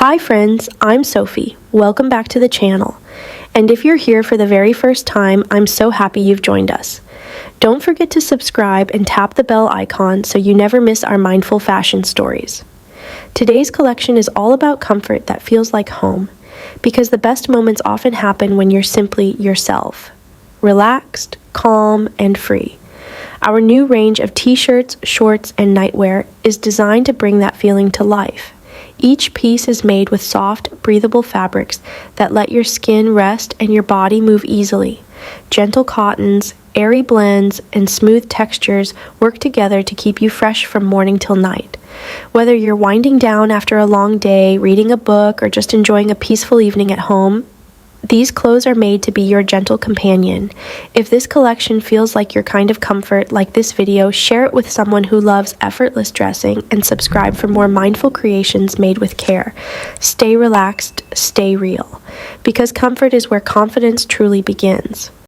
Hi friends, I'm Sophie. Welcome back to the channel. And if you're here for the very first time, I'm so happy you've joined us. Don't forget to subscribe and tap the bell icon so you never miss our mindful fashion stories. Today's collection is all about comfort that feels like home, because the best moments often happen when you're simply yourself. Relaxed, calm, and free. Our new range of t-shirts, shorts, and nightwear is designed to bring that feeling to life. Each piece is made with soft, breathable fabrics that let your skin rest and your body move easily. Gentle cottons, airy blends, and smooth textures work together to keep you fresh from morning till night. Whether you're winding down after a long day, reading a book, or just enjoying a peaceful evening at home, these clothes are made to be your gentle companion. If this collection feels like your kind of comfort, like this video, share it with someone who loves effortless dressing and subscribe for more mindful creations made with care. Stay relaxed, stay real, because comfort is where confidence truly begins.